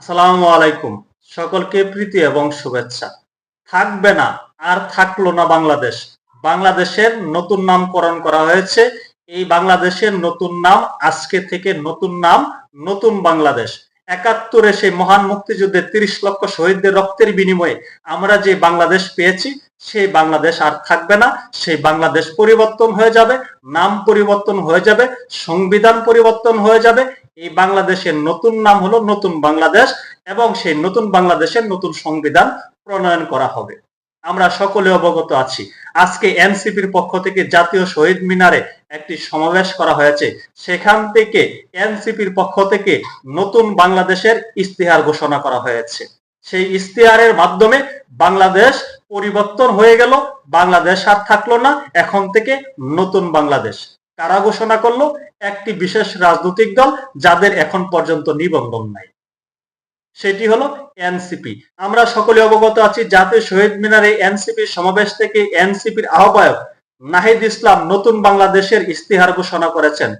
আসসালামু আলাইকুম। সকলকে প্রীতি এবং শুভেচ্ছা। থাকবে না, আর থাকলো না বাংলাদেশ। বাংলাদেশের নতুন নামকরণ করা হয়েছে। এই বাংলাদেশের নতুন নাম, আজকে থেকে নতুন নাম নতুন বাংলাদেশ। ৭১-এ সেই মহান মুক্তিযুদ্ধে ৩০ লক্ষ শহীদদের রক্তের বিনিময়ে আমরা যে বাংলাদেশ পেয়েছি, সেই বাংলাদেশ আর থাকবে না। সেই বাংলাদেশ পরিবর্তন হয়ে যাবে, নাম পরিবর্তন হয়ে যাবে, সংবিধান পরিবর্তন হয়ে যাবে। এই বাংলাদেশের নতুন নাম হলো নতুন বাংলাদেশ এবং সেই নতুন বাংলাদেশের নতুন সংবিধান প্রণয়ন করা হবে। আমরা সকলে অবগত আছি, আজকে এনসিপির পক্ষ থেকে জাতীয় শহীদ মিনারে একটি সমাবেশ করা হয়েছে। সেখান থেকে এনসিপির পক্ষ থেকে নতুন বাংলাদেশের ইস্তেহার ঘোষণা করা হয়েছে। সেই ইস্তেহারের মাধ্যমে বাংলাদেশ পরিবর্তন হয়ে গেল, বাংলাদেশ আর থাকলো না, এখন থেকে নতুন বাংলাদেশ। কারা ঘোষণা করলো? একটি বিশেষ রাজনৈতিক দল, যাদের এখন পর্যন্ত নিবন্ধন নাই, সেটি হলো এনসিপি। আমরা সকলে অবগত আছি, জাতীয় শহীদ মিনারে এনসিপির সমাবেশ থেকে এনসিপির আহ্বায়ক নাহিদ ইসলাম নতুন বাংলাদেশের ইস্তেহার ঘোষণা করেছেন।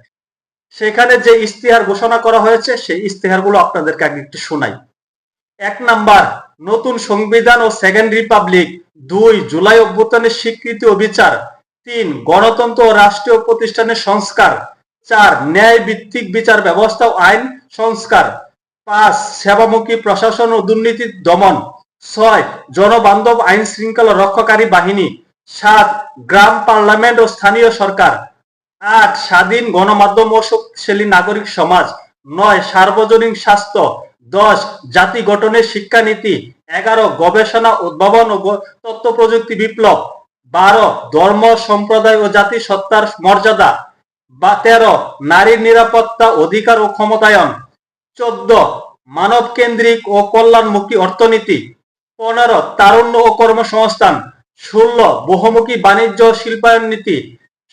সেখানে যে ইস্তেহার ঘোষণা করা হয়েছে, সেই ইস্তেহারগুলো আপনাদেরকে আগে একটু শোনাই। ১ নাম্বার, নতুন সংবিধান ও সেকেন্ড রিপাবলিক। ২, জুলাই অভ্যুত্থানের স্বীকৃতি ও বিচার। ৩, গণতন্ত্র ও রাষ্ট্রীয় প্রতিষ্ঠানের সংস্কার। ৪, ন্যায় ভিত্তিক বিচার ব্যবস্থা ও আইন সংস্কার। ৫, সেবামুখী প্রশাসন ও দুর্নীতি দমন। ৬, জনবান্ধব আইন শৃঙ্খলা রক্ষাকারী বাহিনী। ৭, গ্রাম পার্লামেন্ট ও স্থানীয় সরকার। ৮, স্বাধীন গণমাধ্যম ও শক্তিশালী নাগরিক সমাজ। ৯, সার্বজনীন স্বাস্থ্য। ১০, জাতি গঠনের শিক্ষানীতি। ১১, গবেষণা, উদ্ভাবন ও তথ্য প্রযুক্তি বিপ্লব। ১২, ধর্ম, সম্প্রদায় ও জাতি সত্তার মর্যাদা। ১৩, নারীর নিরাপত্তা, অধিকার ও ক্ষমতায়ন। ১৪, মানব কেন্দ্রিক ও কল্যাণমুখী অর্থনীতি। ১৫, তারুণ্য ও কর্মসংস্থান। ১৬, বহুমুখী বাণিজ্য ও শিল্পায়ন নীতি।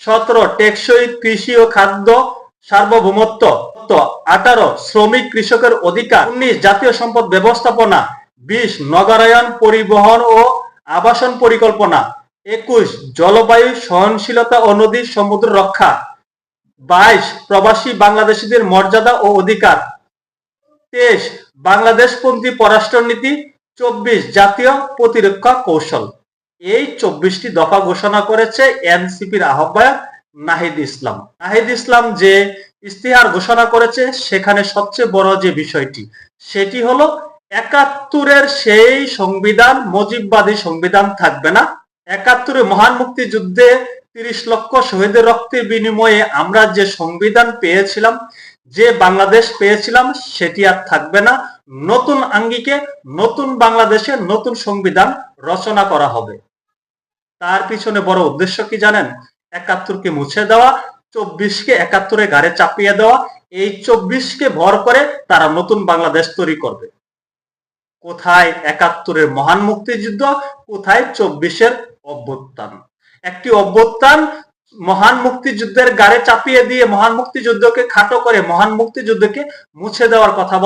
১৭, টেকসই কৃষি ও খাদ্য সার্বভৌমত্ব। ১৮, শ্রমিক কৃষকের অধিকার। ১৯, জাতীয় সম্পদ ব্যবস্থাপনা। ২০, নগরায়ন, পরিবহন ও আবাসন পরিকল্পনা। ২১, জলবায়ু সহনশীলতা ও নদী সমুদ্র রক্ষা। ২২, প্রবাসী বাংলাদেশীদের মর্যাদা ও অধিকার। ২৩, বাংলাদেশপন্থী পররাষ্ট্রনীতি। ২৪, জাতীয় প্রতিরক্ষা কৌশল। এই ২৪টি দফা ঘোষণা করেছে এনসিপির আহ্বায়ক নাহিদ ইসলাম। নাহিদ ইসলাম যে ইস্তেহার ঘোষণা করেছে, সেখানে সবচেয়ে বড় যে বিষয়টি, সেটি হলো ৭১-এর সেই সংবিধান, মুজিববাদী সংবিধান থাকবে না। ৭১-এ মহান মুক্তিযুদ্ধে ৩০ লক্ষ শহীদের রক্তের বিনিময়ে আমরা যে সংবিধান পেয়েছিলাম, যে বাংলাদেশ পেয়েছিলাম, সেটি আর থাকবে না। নতুন আঙ্গিকে নতুন বাংলাদেশে নতুন সংবিধান রচনা করা হবে। তার পিছনে বড় উদ্দেশ্য কি জানেন? ৭১-কে মুছে দেওয়া, ২৪কে ৭১-এর ঘাড়ে চাপিয়ে দেওয়া। এই ২৪কে ভর করে তারা নতুন বাংলাদেশ তৈরি করবে। কোথায় ৭১-এর মহান মুক্তিযুদ্ধ, কোথায় ২৪-এর অভ্যুত্থান? একটি অভ্যুত্থান মহান মুক্তিযুদ্ধের গাড়ে চাপিয়ে দিয়ে মহান মুক্তিযুদ্ধকে খাটো করে মহান মুক্তিযুদ্ধকে মুছে দেওয়ার কথা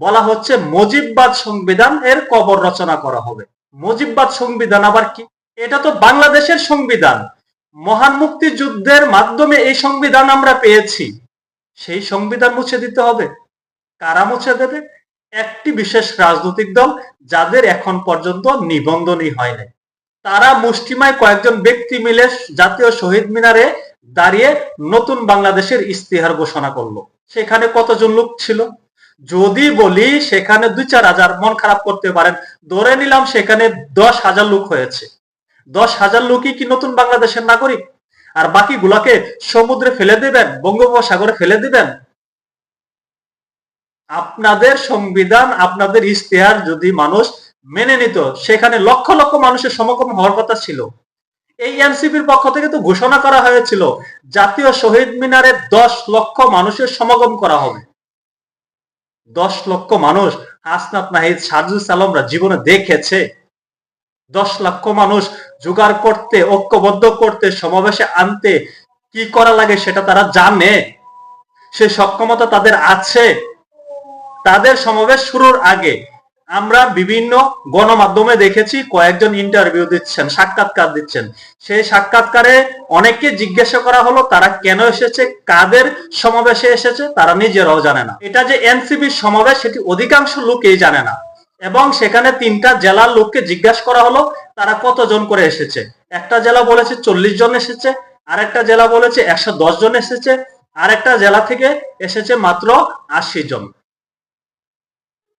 বলা হচ্ছে মুজিববাদ সংবিধান এর কবর রচনা করা হবে। মুজিববাদ সংবিধান আবার কি? এটা তো বাংলাদেশের সংবিধান। মহান মুক্তিযুদ্ধের মাধ্যমে এই সংবিধান আমরা পেয়েছি, সেই সংবিধান মুছে দিতে হবে। কারা মুছে দেবে? একটি বিশেষ রাজনৈতিক দল, যাদের এখন পর্যন্ত নিবন্ধনই হয় নাই। তারা মুষ্টিমেয় কয়েকজন ব্যক্তি মিলে জাতীয় শহীদ মিনারে দাঁড়িয়ে নতুন বাংলাদেশের ইস্তেহার ঘোষণা করলো। সেখানে কতজন লোক ছিল? যদি বলি সেখানে ২-৪ হাজার, মন খারাপ করতে পারেন, ধরে নিলাম সেখানে ১০,০০০ লোক হয়েছে। ১০,০০০ লোকই কি নতুন বাংলাদেশের নাগরিক? আর বাকি গুলাকে সমুদ্রে ফেলে দিবেন, বঙ্গোপসাগরে ফেলে দিবেন? আপনাদের সংবিধান, আপনাদের ইস্তেহার যদি মানুষ মেনে নিত, সেখানে লক্ষ লক্ষ মানুষের সমাগম হওয়ার কথা ছিল। এই এনসিপির পক্ষ থেকে তো ঘোষণা করা হয়েছিল, জাতীয় শহীদ মিনারে ১০ লক্ষ মানুষের সমাগম করা হবে। ১০ লক্ষ মানুষ হাসনাত, নাহিদ, সাজুস আলমরা জীবনে দেখেছে? ১০ লক্ষ মানুষ জোগাড় করতে, ঐক্যবদ্ধ করতে, সমাবেশে আনতে কি করা লাগে সেটা তারা জানে। সে সক্ষমতা তাদের আছে। তাদের সমাবেশ শুরুর আগে আমরা বিভিন্ন গণমাধ্যমে দেখেছি কয়েকজন ইন্টারভিউ দিচ্ছেন, সাক্ষাৎকার দিচ্ছেন। সেই সাক্ষাৎকারে অনেককে জিজ্ঞাসা করা হলো তারা কেন এসেছে, কাদের সমাবেশে এসেছে, তারা নিজেরাও জানে না। এটা যে এনসিপির সমাবেশ সেটি অধিকাংশ লোকেই জানে না। এবং সেখানে 3টা জেলার লোককে জিজ্ঞাসা করা হলো তারা কতজন করে এসেছে। একটা জেলা বলেছে 40 জন এসেছে, আরেকটা জেলা বলেছে 110 জন এসেছে, আরেকটা জেলা থেকে এসেছে মাত্র 80 জন।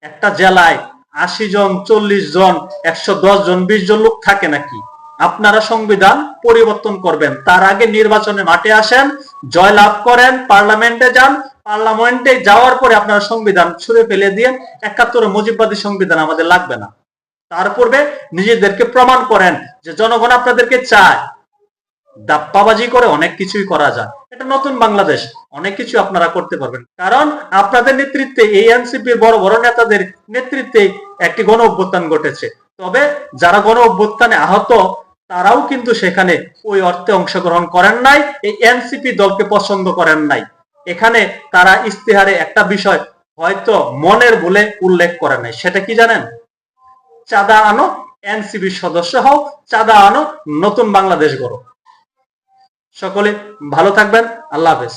একটা জেলায় 80 জন, 40 জন, 110 জন, 20 জন লোক থাকে নাকি? আপনারা সংবিধান পরিবর্তন করবেন, তার আগে নির্বাচনে মাঠে আসেন, জয় লাভ করেন, পার্লামেন্টে যান, পার্লামেন্টে যাওয়ার পরে আপনারা সংবিধান ছুঁড়ে ফেলে দিয়ে 71 মুজিববাদী সংবিধান আমাদের লাগবে না। তার পূর্বে নিজেদেরকে প্রমাণ করেন যে জনগণ আপনাদেরকে চায়। দাপ্পাবাজি করে অনেক কিছুই করা যায়। এটা নতুন বাংলাদেশ, অনেক কিছু আপনারা করতে পারবেন, কারণ আপনাদের নেতৃত্বে, এই এনসিপির বড় বড় নেতাদের নেতৃত্বে একটি গণ অভ্যুত্থান ঘটেছে। তবে যারা গণ অভ্যুত্থানে আহত তারাও কিন্তু সেখানে ওই অর্থে অংশগ্রহণ করেন নাই, এই এনসিপি দলকে পছন্দ করেন নাই। এখানে তারা ইস্তেহারে একটা বিষয় হয়তো মনের ভুলে উল্লেখ করেন নাই। সেটা কি জানেন? চাঁদা আনো, এনসিপির সদস্য হও, চাঁদা আনো, নতুন বাংলাদেশ গড়ো। সকলে ভালো থাকবেন। আল্লাহ হাফেজ।